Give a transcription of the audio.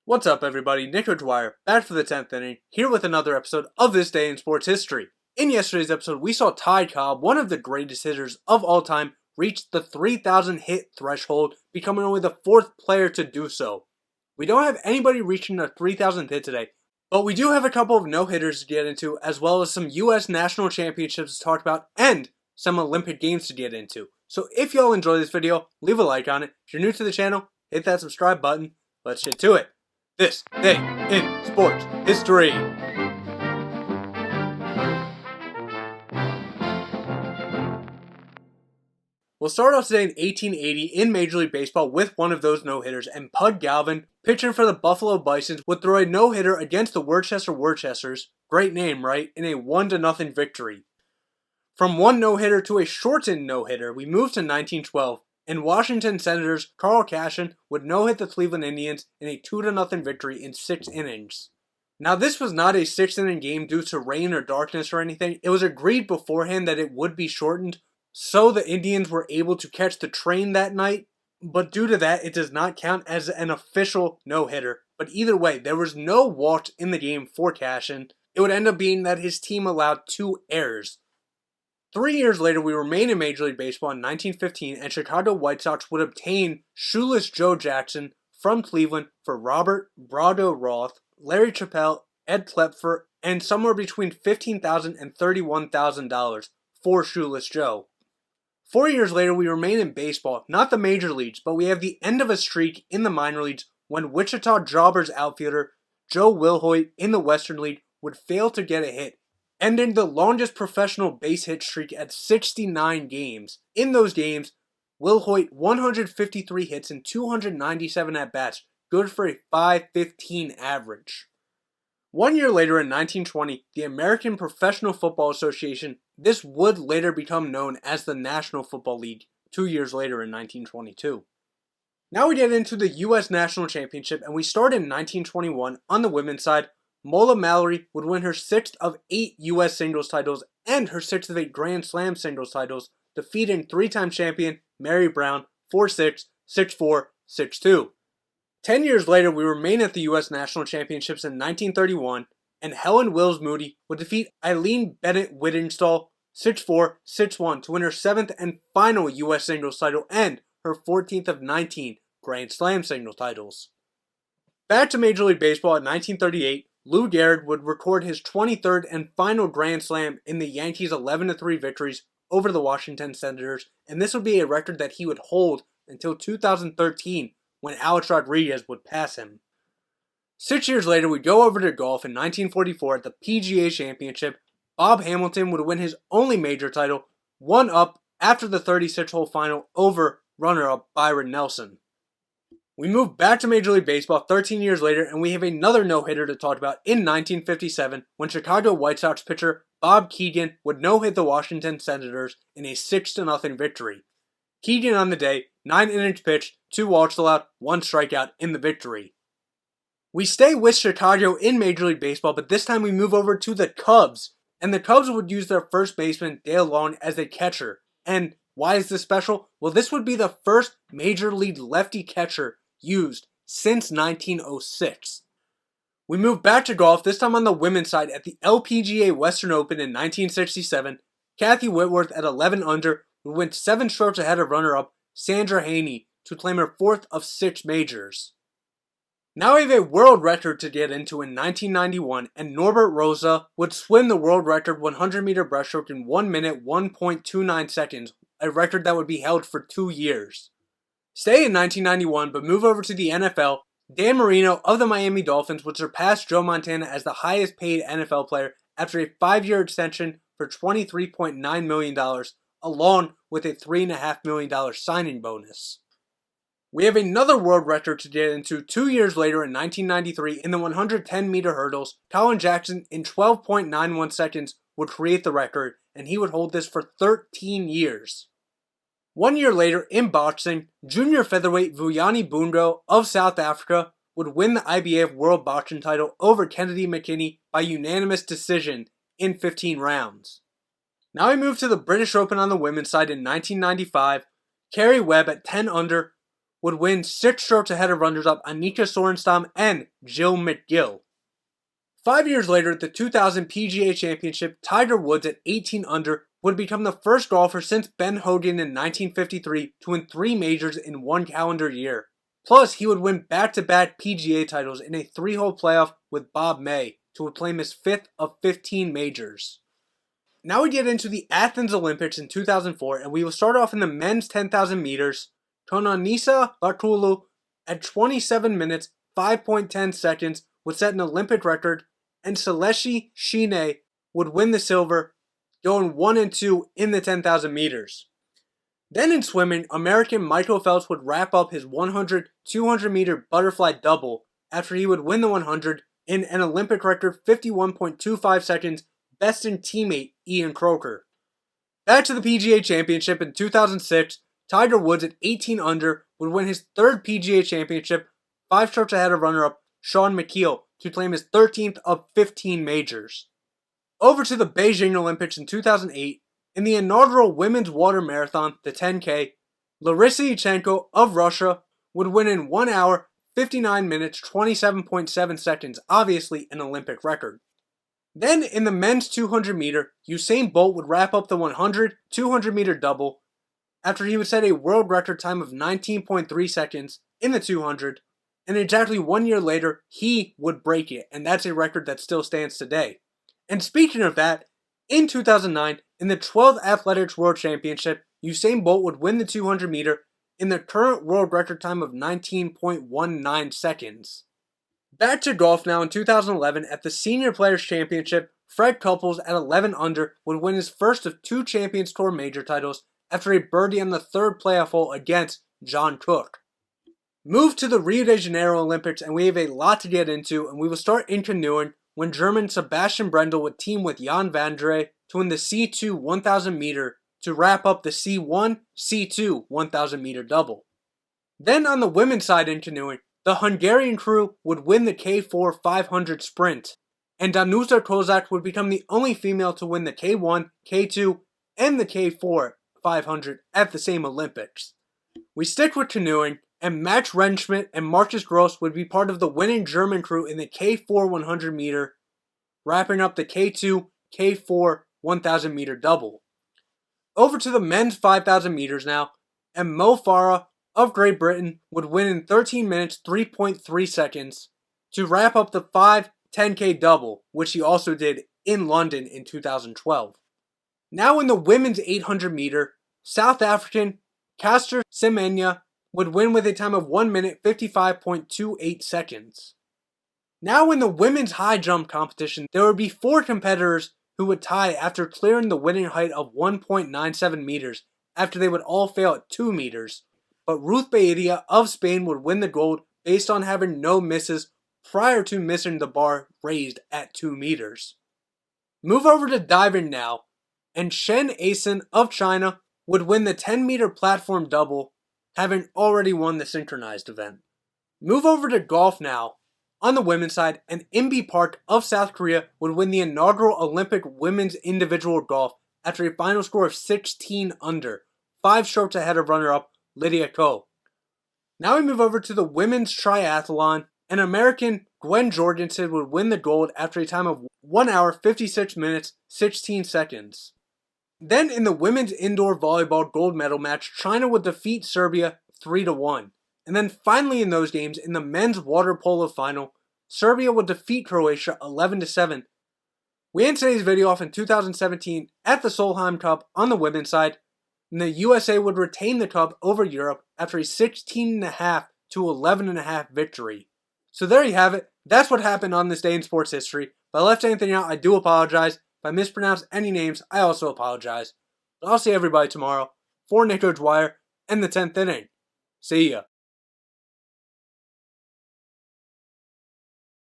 What's up, everybody? Nick Dwyer, back for the 10th inning, here with another episode of This Day in Sports History. In yesterday's episode, we saw Ty Cobb, one of the greatest hitters of all time, reach the 3,000 hit threshold, becoming only the fourth player to do so. We don't have anybody reaching a 3,000th hit today, but we do have a couple of no-hitters to get into, as well as some U.S. national championships to talk about, and some Olympic Games to get into. So if y'all enjoy this video, leave a like on it. If you're new to the channel, hit that subscribe button. Let's get to it. This Day in Sports History. We'll start off today in 1880 in Major League Baseball with one of those no-hitters, and Pud Galvin, pitching for the Buffalo Bisons, would throw a no-hitter against the Worcesters, great name, right, in a 1-0 victory. From one no-hitter to a shortened no-hitter, we move to 1912. And Washington Senators Carl Cashin would no-hit the Cleveland Indians in a 2-0 victory in 6 innings. Now, this was not a 6-inning game due to rain or darkness or anything. It was agreed beforehand that it would be shortened, so the Indians were able to catch the train that night. But due to that, it does not count as an official no-hitter. But either way, there was no walk in the game for Cashin. It would end up being that his team allowed 2 errors. 3 years later, we remain in Major League Baseball in 1915, and Chicago White Sox would obtain Shoeless Joe Jackson from Cleveland for Robert Brado Roth, Larry Chappelle, Ed Klepfer, and somewhere between $15,000 and $31,000 for Shoeless Joe. 4 years later, we remain in baseball, not the major leagues, but we have the end of a streak in the minor leagues when Wichita Jobbers outfielder Joe Wilhoit in the Western League would fail to get a hit, ending the longest professional base hit streak at 69 games. In those games, Wilhoit 153 hits and 297 at-bats, good for a .515 average. 1 year later in 1920, the American Professional Football Association, this would later become known as the National Football League, 2 years later in 1922. Now we get into the U.S. National Championship, and we start in 1921 on the women's side. Mola Mallory would win her 6th of 8 U.S. singles titles and her 6th of 8 Grand Slam singles titles, defeating 3-time champion Mary Brown 4-6, 6-4, 6-2. 10 years later, we remain at the U.S. National Championships in 1931, and Helen Wills Moody would defeat Eileen Bennett Whittingstall 6-4, 6-1 to win her 7th and final U.S. singles title and her 14th of 19 Grand Slam singles titles. Back to Major League Baseball in 1938, Lou Gehrig would record his 23rd and final Grand Slam in the Yankees' 11-3 victories over the Washington Senators, and this would be a record that he would hold until 2013 when Alex Rodriguez would pass him. 6 years later, we go over to golf in 1944 at the PGA Championship. Bob Hamilton would win his only major title, one up after the 36-hole final over runner-up Byron Nelson. We move back to Major League Baseball 13 years later, and we have another no-hitter to talk about in 1957 when Chicago White Sox pitcher Bob Keegan would no-hit the Washington Senators in a 6-0 victory. Keegan on the day, 9 innings pitched, 2 walks allowed, 1 strikeout in the victory. We stay with Chicago in Major League Baseball, but this time we move over to the Cubs, and the Cubs would use their first baseman Dale Long as a catcher. And why is this special? Well, this would be the first Major League lefty catcher used since 1906. We move back to golf, this time on the women's side at the LPGA Western Open in 1967. Kathy Whitworth at 11 under would win 7 strokes ahead of runner-up Sandra Haney to claim her 4th of 6 majors. Now we have a world record to get into in 1991, and Norbert Rosa would swim the world record 100-meter breaststroke in 1 minute 1.29 seconds, a record that would be held for 2 years. Stay in 1991, but move over to the NFL. Dan Marino of the Miami Dolphins would surpass Joe Montana as the highest paid NFL player after a 5-year extension for $23.9 million, along with a $3.5 million signing bonus. We have another world record to get into 2 years later in 1993 in the 110-meter hurdles. Colin Jackson in 12.91 seconds would create the record, and he would hold this for 13 years. 1 year later, in boxing, junior featherweight Vuyani Bungo of South Africa would win the IBF World Boxing title over Kennedy McKinney by unanimous decision in 15 rounds. Now we move to the British Open on the women's side in 1995. Kerry Webb at 10 under would win 6 strokes ahead of runners-up Annika Sorenstam and Jill McGill. 5 years later, at the 2000 PGA Championship, Tiger Woods at 18 under would become the first golfer since Ben Hogan in 1953 to win 3 majors in 1 calendar year. Plus, he would win back-to-back PGA titles in a 3-hole playoff with Bob May to claim his 5th of 15 majors. Now we get into the Athens Olympics in 2004, and we will start off in the men's 10,000 meters. Tonanisa Bakulu at 27 minutes, 5.10 seconds would set an Olympic record, and Seleshi Shine would win the silver, going 1 and 2 in the 10,000 meters. Then in swimming, American Michael Phelps would wrap up his 100, 200 meter butterfly double after he would win the 100 in an Olympic record 51.25 seconds, besting teammate Ian Croker. Back to the PGA Championship in 2006, Tiger Woods at 18 under would win his 3rd PGA Championship, 5 strokes ahead of runner-up Shawn McKeel to claim his 13th of 15 majors. Over to the Beijing Olympics in 2008, in the inaugural women's water marathon, the 10K, Larissa Yurchenko of Russia would win in 1 hour, 59 minutes, 27.7 seconds, obviously an Olympic record. Then in the men's 200 meter, Usain Bolt would wrap up the 100, 200 meter double after he would set a world record time of 19.3 seconds in the 200, and exactly 1 year later, he would break it, and that's a record that still stands today. And speaking of that, in 2009, in the 12th Athletics World Championship, Usain Bolt would win the 200 meter in the current world record time of 19.19 seconds. Back to golf now in 2011 at the Senior Players Championship, Fred Couples at 11 under would win his first of 2 Champions Tour major titles after a birdie on the 3rd playoff hole against John Cook. Move to the Rio de Janeiro Olympics, and we have a lot to get into, and we will start in canoeing when German Sebastian Brendel would team with Jan Vandre to win the C2 1000 meter to wrap up the C1, C2 1000 meter double. Then on the women's side in canoeing, the Hungarian crew would win the K4 500 sprint, and Danuta Kozak would become the only female to win the K1, K2, and the K4 500 at the same Olympics. We stick with canoeing, and Max Rentschmidt and Marcus Gross would be part of the winning German crew in the K4 100 meter, wrapping up the K2, K4 1000 meter double. Over to the men's 5000 meters now, and Mo Farah of Great Britain would win in 13 minutes 3.3 seconds to wrap up the 5-10K double, which he also did in London in 2012. Now in the women's 800 meter, South African Caster Semenya would win with a time of 1 minute 55.28 seconds. Now in the women's high jump competition, there would be 4 competitors who would tie after clearing the winning height of 1.97 meters after they would all fail at 2 meters. But Ruth Baedia of Spain would win the gold based on having no misses prior to missing the bar raised at 2 meters. Move over to diving now, and Shen Aisen of China would win the 10-meter platform double, having already won the synchronized event. Move over to golf now. On the women's side, and Inbi Park of South Korea would win the inaugural Olympic women's individual golf after a final score of 16 under, 5 strokes ahead of runner-up Lydia Ko. Now we move over to the women's triathlon, and American Gwen Jorgensen would win the gold after a time of 1 hour 56 minutes 16 seconds. Then in the women's indoor volleyball gold medal match, China would defeat Serbia 3-1. And then finally in those games, in the men's water polo final, Serbia would defeat Croatia 11-7. We ended today's video off in 2017 at the Solheim Cup on the women's side, and the USA would retain the cup over Europe after a 16.5 to 11.5 victory. So there you have it. That's what happened on this day in sports history. If I left anything out, I do apologize. If I mispronounced any names, I also apologize. But I'll see everybody tomorrow for Nico Dwyer and the 10th inning. See ya.